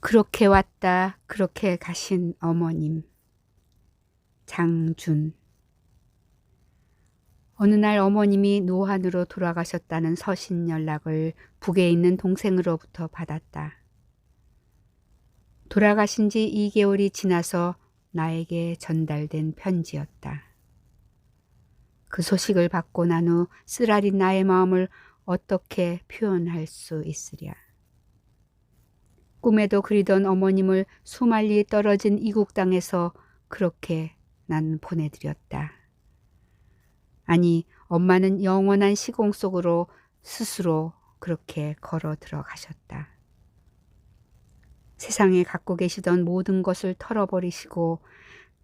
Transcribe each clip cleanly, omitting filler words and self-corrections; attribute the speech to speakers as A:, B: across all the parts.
A: 그렇게 왔다 그렇게 가신 어머님. 장준. 어느 날 어머님이 노환으로 돌아가셨다는 서신 연락을 북에 있는 동생으로부터 받았다. 돌아가신 지 2개월이 지나서 나에게 전달된 편지였다. 그 소식을 받고 난 후 쓰라린 나의 마음을 어떻게 표현할 수 있으랴. 꿈에도 그리던 어머님을 수만리 떨어진 이국 땅에서 그렇게 난 보내드렸다. 아니, 엄마는 영원한 시공 속으로 스스로 그렇게 걸어 들어가셨다. 세상에 갖고 계시던 모든 것을 털어버리시고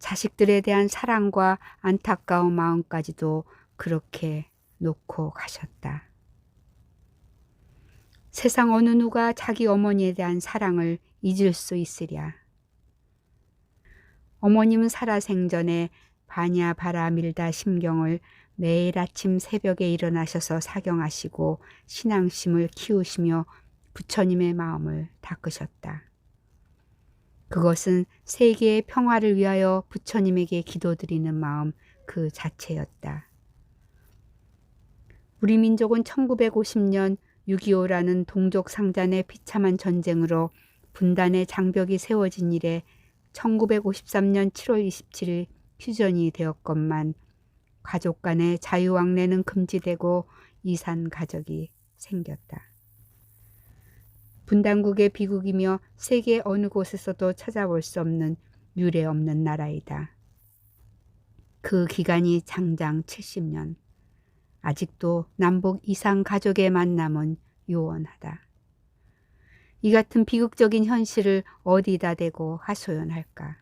A: 자식들에 대한 사랑과 안타까운 마음까지도 그렇게 놓고 가셨다. 세상 어느 누가 자기 어머니에 대한 사랑을 잊을 수 있으랴. 어머님은 살아생전에 바냐 바라 밀다 심경을 매일 아침 새벽에 일어나셔서 사경하시고 신앙심을 키우시며 부처님의 마음을 닦으셨다. 그것은 세계의 평화를 위하여 부처님에게 기도드리는 마음 그 자체였다. 우리 민족은 1950년 6.25라는 동족 상잔의 비참한 전쟁으로 분단의 장벽이 세워진 이래 1953년 7월 27일 휴전이 되었건만 가족 간의 자유왕래는 금지되고 이산 가족이 생겼다. 분단국의 비국이며 세계 어느 곳에서도 찾아볼 수 없는 유례 없는 나라이다. 그 기간이 장장 70년. 아직도 남북 이산 가족의 만남은 요원하다. 이 같은 비극적인 현실을 어디다 대고 하소연할까?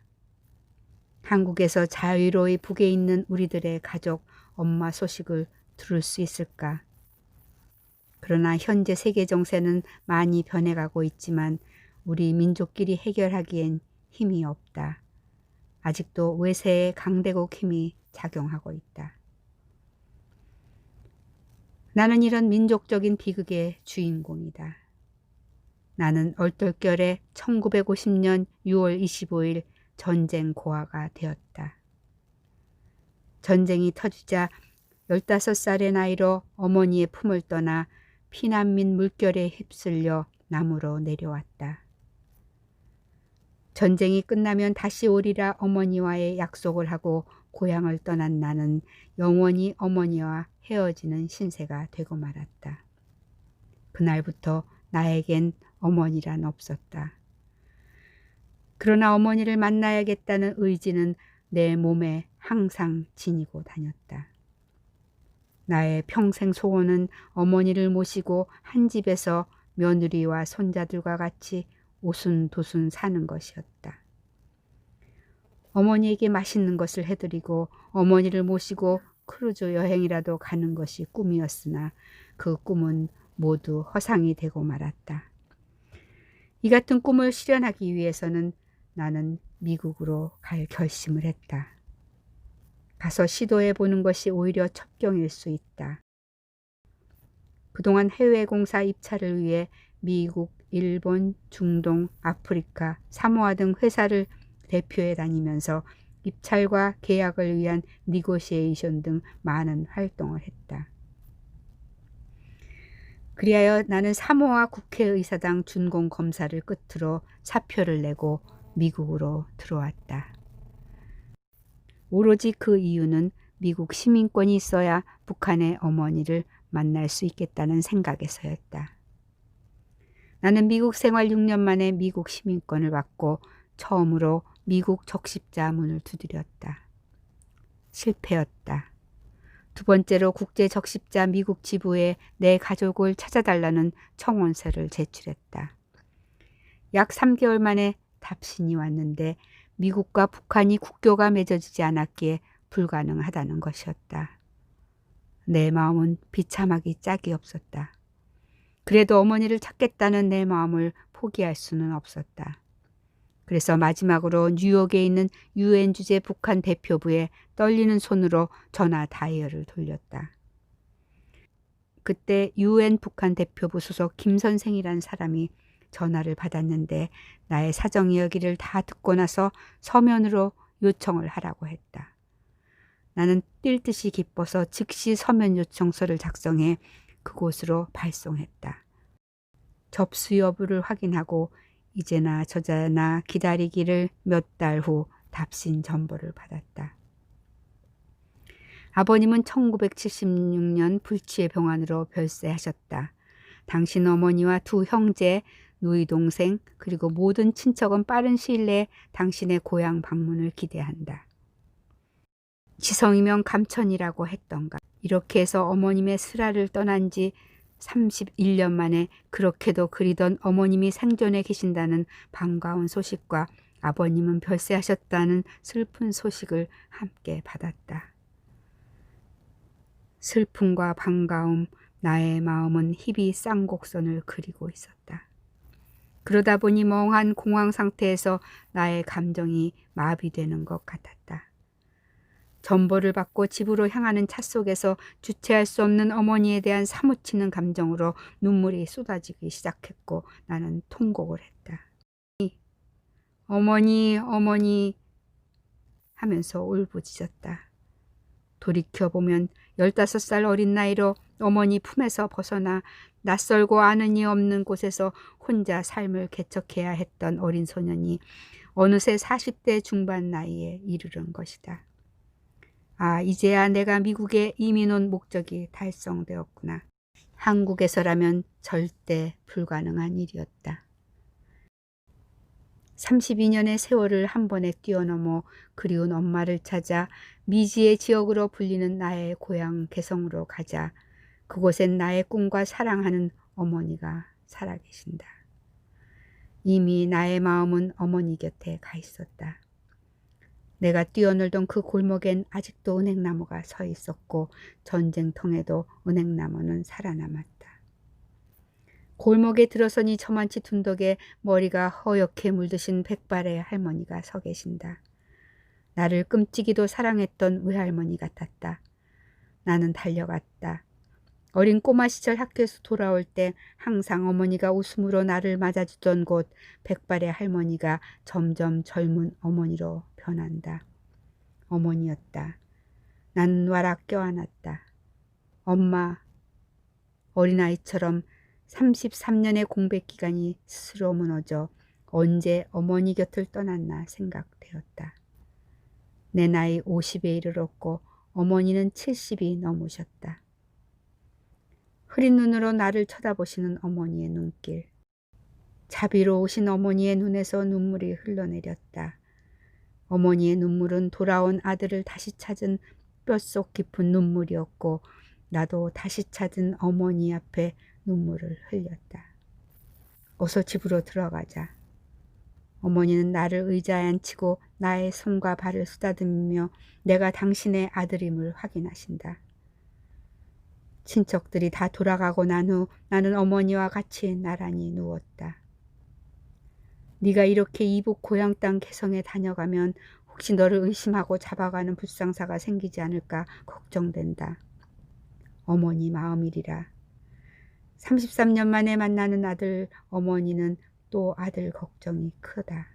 A: 한국에서 자유로이 북에 있는 우리들의 가족, 엄마 소식을 들을 수 있을까? 그러나 현재 세계 정세는 많이 변해가고 있지만 우리 민족끼리 해결하기엔 힘이 없다. 아직도 외세의 강대국 힘이 작용하고 있다. 나는 이런 민족적인 비극의 주인공이다. 나는 얼떨결에 1950년 6월 25일 전쟁 고아가 되었다. 전쟁이 터지자 15살의 나이로 어머니의 품을 떠나 피난민 물결에 휩쓸려 남으로 내려왔다. 전쟁이 끝나면 다시 오리라 어머니와의 약속을 하고 고향을 떠난 나는 영원히 어머니와 헤어지는 신세가 되고 말았다. 그날부터 나에겐 어머니란 없었다. 그러나 어머니를 만나야겠다는 의지는 내 몸에 항상 지니고 다녔다. 나의 평생 소원은 어머니를 모시고 한 집에서 며느리와 손자들과 같이 오순도순 사는 것이었다. 어머니에게 맛있는 것을 해드리고 어머니를 모시고 크루즈 여행이라도 가는 것이 꿈이었으나 그 꿈은 모두 허상이 되고 말았다. 이 같은 꿈을 실현하기 위해서는 나는 미국으로 갈 결심을 했다. 가서 시도해 보는 것이 오히려 첩경일 수 있다. 그동안 해외 공사 입찰을 위해 미국, 일본, 중동, 아프리카, 사모아 등 회사를 대표해 다니면서 입찰과 계약을 위한 니고시에이션 등 많은 활동을 했다. 그리하여 나는 사모아 국회의사당 준공 검사를 끝으로 사표를 내고 미국으로 들어왔다. 오로지 그 이유는 미국 시민권이 있어야 북한의 어머니를 만날 수 있겠다는 생각에서였다. 나는 미국 생활 6년 만에 미국 시민권을 받고 처음으로 미국 적십자 문을 두드렸다. 실패였다. 두 번째로 국제 적십자 미국 지부에 내 가족을 찾아달라는 청원서를 제출했다. 약 3개월 만에 답신이 왔는데 미국과 북한이 국교가 맺어지지 않았기에 불가능하다는 것이었다. 내 마음은 비참하기 짝이 없었다. 그래도 어머니를 찾겠다는 내 마음을 포기할 수는 없었다. 그래서 마지막으로 뉴욕에 있는 유엔 주재 북한 대표부에 떨리는 손으로 전화 다이얼을 돌렸다. 그때 유엔 북한 대표부 소속 김 선생이라는 사람이 전화를 받았는데 나의 사정 이야기를 다 듣고 나서 서면으로 요청을 하라고 했다. 나는 뛸 듯이 기뻐서 즉시 서면 요청서를 작성해 그곳으로 발송했다. 접수 여부를 확인하고 이제나 저자나 기다리기를 몇 달 후 답신 전보를 받았다. 아버님은 1976년 불치의 병환으로 별세하셨다. 당신 어머니와 두 형제, 누이 동생 그리고 모든 친척은 빠른 시일 내에 당신의 고향 방문을 기대한다. 지성이면 감천이라고 했던가. 이렇게 해서 어머님의 슬하를 떠난 지 31년 만에 그렇게도 그리던 어머님이 생존해 계신다는 반가운 소식과 아버님은 별세하셨다는 슬픈 소식을 함께 받았다. 슬픔과 반가움, 나의 마음은 희비 쌍곡선을 그리고 있었다. 그러다 보니 멍한 공황 상태에서 나의 감정이 마비되는 것 같았다. 전보를 받고 집으로 향하는 차 속에서 주체할 수 없는 어머니에 대한 사무치는 감정으로 눈물이 쏟아지기 시작했고 나는 통곡을 했다. 어머니, 어머니 하면서 울부짖었다. 돌이켜보면 15살 어린 나이로 어머니 품에서 벗어나 낯설고 아는 이 없는 곳에서 혼자 삶을 개척해야 했던 어린 소년이 어느새 40대 중반 나이에 이르른 것이다. 아, 이제야 내가 미국에 이민 온 목적이 달성되었구나. 한국에서라면 절대 불가능한 일이었다. 32년의 세월을 한 번에 뛰어넘어 그리운 엄마를 찾아 미지의 지역으로 불리는 나의 고향 개성으로 가자 그곳엔 나의 꿈과 사랑하는 어머니가 살아계신다. 이미 나의 마음은 어머니 곁에 가 있었다. 내가 뛰어놀던 그 골목엔 아직도 은행나무가 서 있었고 전쟁통에도 은행나무는 살아남았다. 골목에 들어서니 저만치 둔덕에 머리가 허옇게 물드신 백발의 할머니가 서 계신다. 나를 끔찍이도 사랑했던 외할머니 같았다. 나는 달려갔다. 어린 꼬마 시절 학교에서 돌아올 때 항상 어머니가 웃음으로 나를 맞아주던 곳 백발의 할머니가 점점 젊은 어머니로 변한다. 어머니였다. 나는 와락 껴안았다. 엄마, 어린아이처럼 33년의 공백 기간이 스스로 무너져 언제 어머니 곁을 떠났나 생각되었다. 내 나이 50에 이르렀고 어머니는 70이 넘으셨다. 흐린 눈으로 나를 쳐다보시는 어머니의 눈길. 자비로우신 어머니의 눈에서 눈물이 흘러내렸다. 어머니의 눈물은 돌아온 아들을 다시 찾은 뼛속 깊은 눈물이었고 나도 다시 찾은 어머니 앞에 눈물을 흘렸다. 어서 집으로 들어가자. 어머니는 나를 의자에 앉히고 나의 손과 발을 쓰다듬으며 내가 당신의 아들임을 확인하신다. 친척들이 다 돌아가고 난 후 나는 어머니와 같이 나란히 누웠다. 네가 이렇게 이북 고향 땅 개성에 다녀가면 혹시 너를 의심하고 잡아가는 불상사가 생기지 않을까 걱정된다. 어머니 마음이리라. 33년 만에 만나는 아들 어머니는 또 아들 걱정이 크다.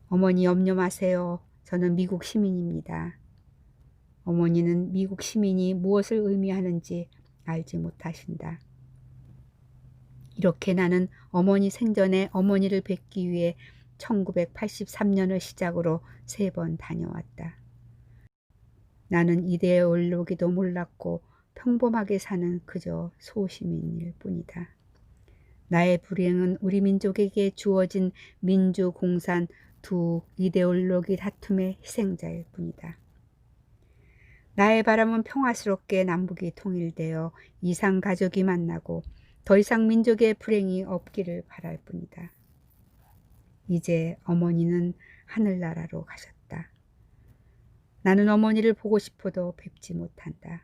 A: 어머니 염려 마세요. 저는 미국 시민입니다. 어머니는 미국 시민이 무엇을 의미하는지 알지 못하신다. 이렇게 나는 어머니 생전에 어머니를 뵙기 위해 1983년을 시작으로 3번 다녀왔다. 나는 이데올로기도 몰랐고 평범하게 사는 그저 소시민일 뿐이다. 나의 불행은 우리 민족에게 주어진 민주공산 두 이데올로기 다툼의 희생자일 뿐이다. 나의 바람은 평화스럽게 남북이 통일되어 이상 가족이 만나고 더 이상 민족의 불행이 없기를 바랄 뿐이다. 이제 어머니는 하늘나라로 가셨다. 나는 어머니를 보고 싶어도 뵙지 못한다.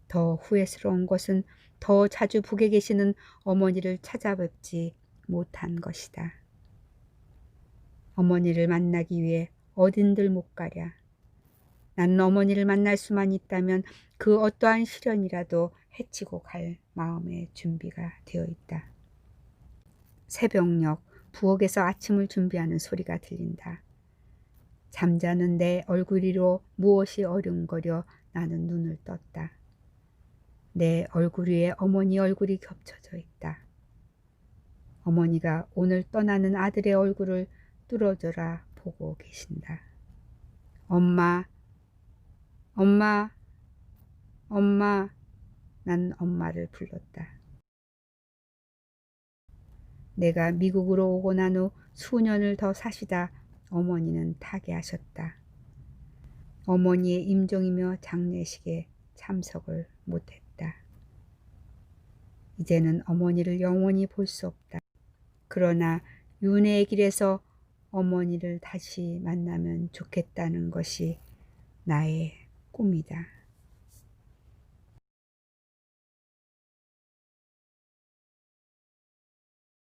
A: 더 후회스러운 것은 더 자주 북에 계시는 어머니를 찾아뵙지 못한 것이다. 어머니를 만나기 위해 어딘들 못 가랴. 나는 어머니를 만날 수만 있다면 그 어떠한 시련이라도 헤치고 갈 마음의 준비가 되어 있다. 새벽녘 부엌에서 아침을 준비하는 소리가 들린다. 잠자는 내 얼굴 위로 무엇이 어른거려 나는 눈을 떴다. 내 얼굴 위에 어머니 얼굴이 겹쳐져 있다. 어머니가 오늘 떠나는 아들의 얼굴을 뚫어져라 보고 계신다. 엄마, 엄마, 엄마. 난 엄마를 불렀다. 내가 미국으로 오고 난 후 수년을 더 사시다 어머니는 타계하셨다. 어머니의 임종이며 장례식에 참석을 못했다. 이제는 어머니를 영원히 볼 수 없다. 그러나 윤회의 길에서 어머니를 다시 만나면 좋겠다는 것이 나의 꿈이다.